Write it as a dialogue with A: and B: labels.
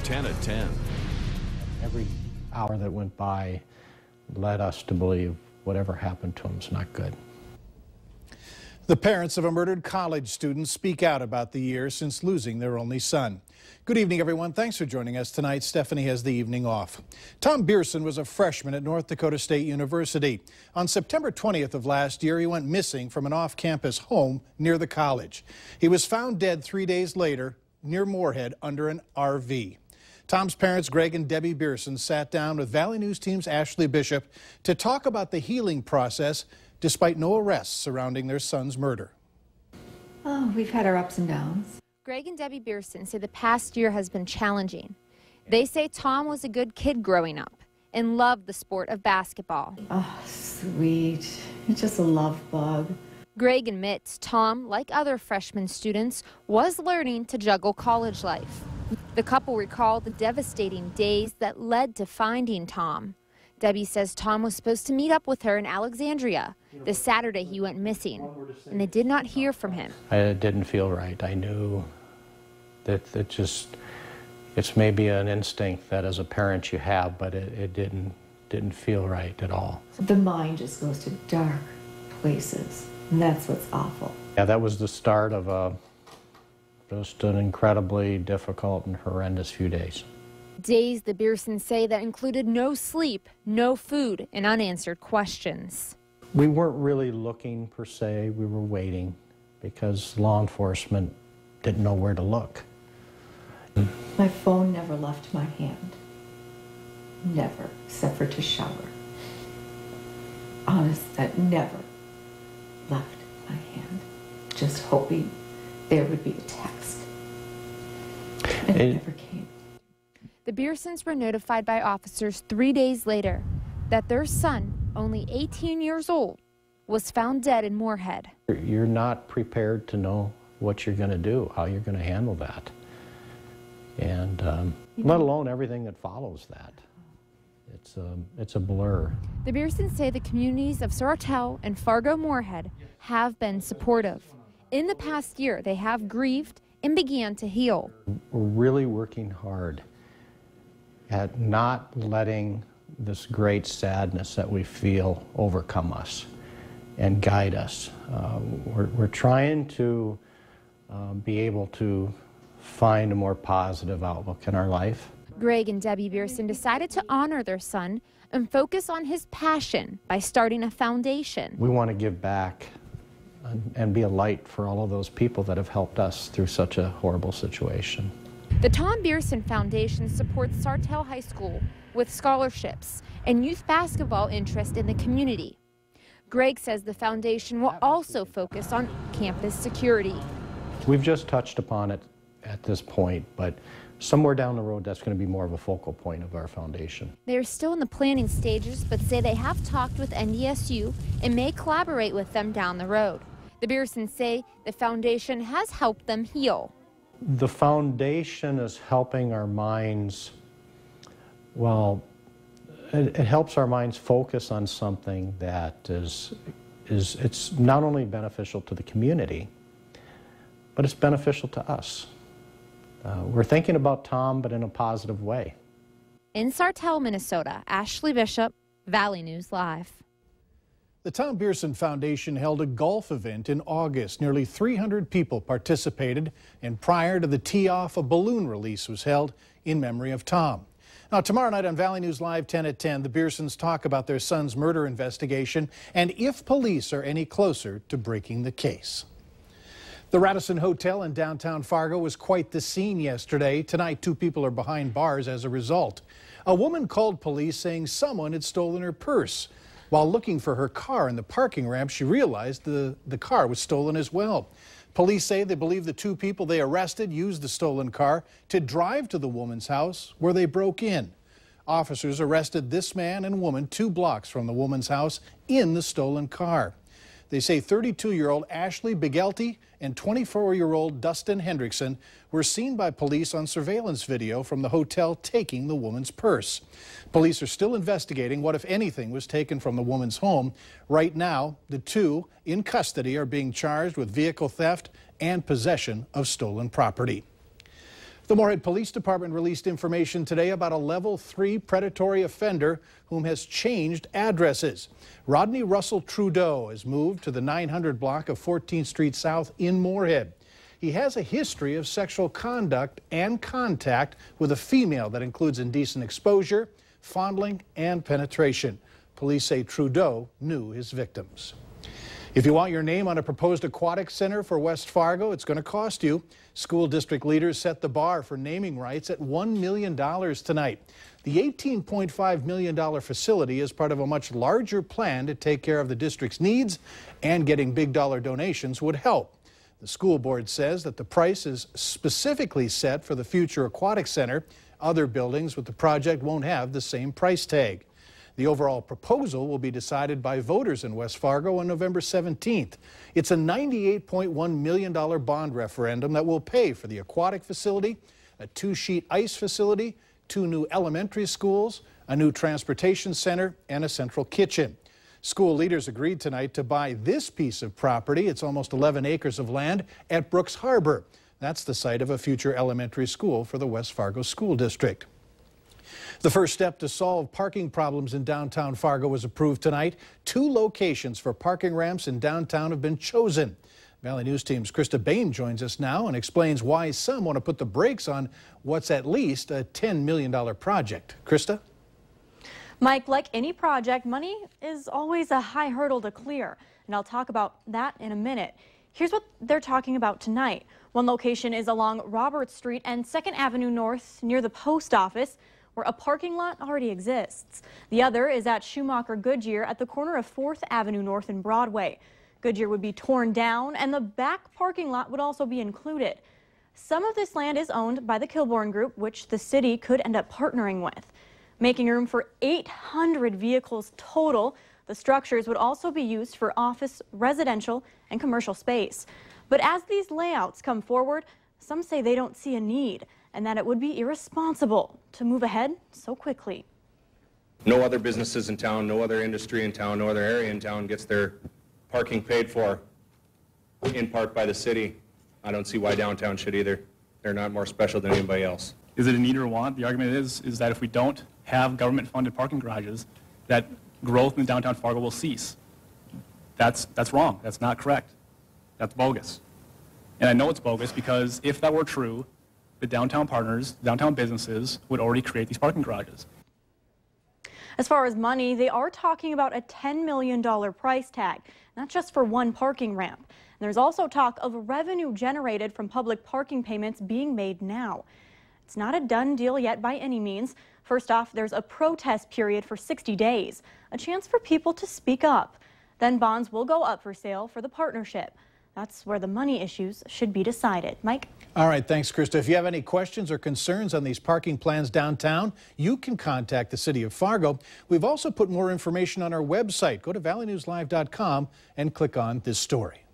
A: 10 at 10.
B: Every hour that went by led us to believe whatever happened to him is not good.
C: The parents of a murdered college student speak out about the year since losing their only son. Good evening, everyone. Thanks for joining us tonight. Stephanie has the evening off. Tom Bearson was a freshman at North Dakota State University. On September 20th of last year, he went missing from an off-campus home near the college. He was found dead 3 days later near Moorhead under an RV. Tom's parents, Greg and Debbie Bearson, sat down with Valley News Team's Ashley Bishop to talk about the healing process despite no arrests surrounding their son's murder.
D: Oh, we've had our ups and downs.
E: Greg and Debbie Bearson say the past year has been challenging. They say Tom was a good kid growing up and loved the sport of basketball.
D: Oh, sweet. It's just a love bug.
E: Greg admits Tom, like other freshman students, was learning to juggle college life. The couple recall the devastating days that led to finding Tom. Debbie says Tom was supposed to meet up with her in Alexandria. This Saturday he went missing, and they did not hear from him.
B: It didn't feel right. I knew that it's maybe an instinct that as a parent you have, but it didn't feel right at all.
D: The mind just goes to dark places, and that's what's awful.
B: Yeah, that was the start of just an incredibly difficult and horrendous few days.
E: Days, the Bearsons say, that included no sleep, no food, and unanswered questions.
B: We weren't really looking per se, we were waiting because law enforcement didn't know where to look.
D: My phone never left my hand. Never, except for to shower. Honest, that never left my hand. Just hoping there would be a text. And it never came.
E: The Bearsons were notified by officers 3 days later that their son, only 18 years old, was found dead in Moorhead.
B: You're not prepared to know what you're going to do, how you're going to handle that, and let alone everything that follows that. It's a blur.
E: The Bearsons say the communities of Sartell and Fargo-Moorhead have been supportive. In the past year, they have grieved and began to heal.
B: We're really working hard at not letting this great sadness that we feel overcome us and guide us. We're trying to be able to find a more positive outlook in our life.
E: Greg and Debbie Bearson decided to honor their son and focus on his passion by starting a foundation.
B: We want to give back and be a light for all of those people that have helped us through such a horrible situation.
E: The Tom Bearson Foundation supports Sartell High School with scholarships and youth basketball interest in the community. Greg says the foundation will also focus on campus security.
B: We've just touched upon it at this point, but somewhere down the road that's going to be more of a focal point of our foundation.
E: They are still in the planning stages, but say they have talked with NDSU and may collaborate with them down the road. The Bearsons say the foundation has helped them heal.
B: The foundation is helping our minds, well, it helps our minds focus on something that it's not only beneficial to the community, but it's beneficial to us. We're thinking about Tom, but in a positive way.
E: In Sartell, Minnesota, Ashley Bishop, Valley News Live.
C: The Tom Bearson Foundation held a golf event in August. Nearly 300 people participated, and prior to the tee-off, a balloon release was held in memory of Tom. Now, tomorrow night on Valley News Live 10 at 10, the Bearsons talk about their son's murder investigation and if police are any closer to breaking the case. The Radisson Hotel in downtown Fargo was quite the scene yesterday. Tonight, 2 people are behind bars as a result. A woman called police saying someone had stolen her purse. While looking for her car in the parking ramp, she realized the car was stolen as well. Police say they believe the 2 people they arrested used the stolen car to drive to the woman's house where they broke in. Officers arrested this man and woman 2 blocks from the woman's house in the stolen car. They say 32-year-old Ashley Bigelty and 24-year-old Dustin Hendrickson were seen by police on surveillance video from the hotel taking the woman's purse. Police are still investigating what, if anything, was taken from the woman's home. Right now, the 2 in custody are being charged with vehicle theft and possession of stolen property. The Moorhead Police Department released information today about a level 3 predatory offender whom has changed addresses. Rodney Russell Trudeau has moved to the 900 block of 14th Street South in Moorhead. He has a history of sexual conduct and contact with a female that includes indecent exposure, fondling, and penetration. Police say Trudeau knew his victims. If you want your name on a proposed aquatic center for West Fargo, it's going to cost you. School district leaders set the bar for naming rights at $1 million tonight. The $18.5 million facility is part of a much larger plan to take care of the district's needs, and getting big dollar donations would help. The school board says that the price is specifically set for the future aquatic center. Other buildings with the project won't have the same price tag. The overall proposal will be decided by voters in West Fargo on November 17th. It's a $98.1 million bond referendum that will pay for the aquatic facility, a 2-sheet ice facility, 2 new elementary schools, a new transportation center, and a central kitchen. School leaders agreed tonight to buy this piece of property. It's almost 11 acres of land at Brooks Harbor. That's the site of a future elementary school for the West Fargo School District. The first step to solve parking problems in downtown Fargo was approved tonight. 2 locations for parking ramps in downtown have been chosen. Valley News Team's Krista Bain joins us now and explains why some want to put the brakes on what's at least a $10 million project. Krista?
A: Mike, like any project, money is always a high hurdle to clear, and I'll talk about that in a minute. Here's what they're talking about tonight. One location is along Roberts Street and 2nd Avenue North near the post office, where a parking lot already exists. The other is at Schumacher Goodyear at the corner of 4th Avenue North and Broadway. Goodyear would be torn down, and the back parking lot would also be included. Some of this land is owned by the Kilbourne Group, which the city could end up partnering with. Making room for 800 vehicles total, the structures would also be used for office, residential, and commercial space. But as these layouts come forward, some say they don't see a need, and that it would be irresponsible to move ahead so quickly.
F: No other businesses in town, no other industry in town, no other area in town gets their parking paid for in part by the city. I don't see why downtown should either. They're not more special than anybody else.
G: Is it a need or a want? The argument is that if we don't have government-funded parking garages, that growth in downtown Fargo will cease. That's wrong. That's not correct. That's bogus. And I know it's bogus because if that were true, the downtown partners, downtown businesses would already create these parking garages.
A: As far as money, they are talking about a $10 million price tag, not just for one parking ramp. And there's also talk of revenue generated from public parking payments being made now. It's not a done deal yet by any means. First off, there's a protest period for 60 days, a chance for people to speak up. Then bonds will go up for sale for the partnership. That's where the money issues should be decided. Mike?
C: All right, thanks, Krista. If you have any questions or concerns on these parking plans downtown, you can contact the City of Fargo. We've also put more information on our website. Go to valleynewslive.com and click on this story.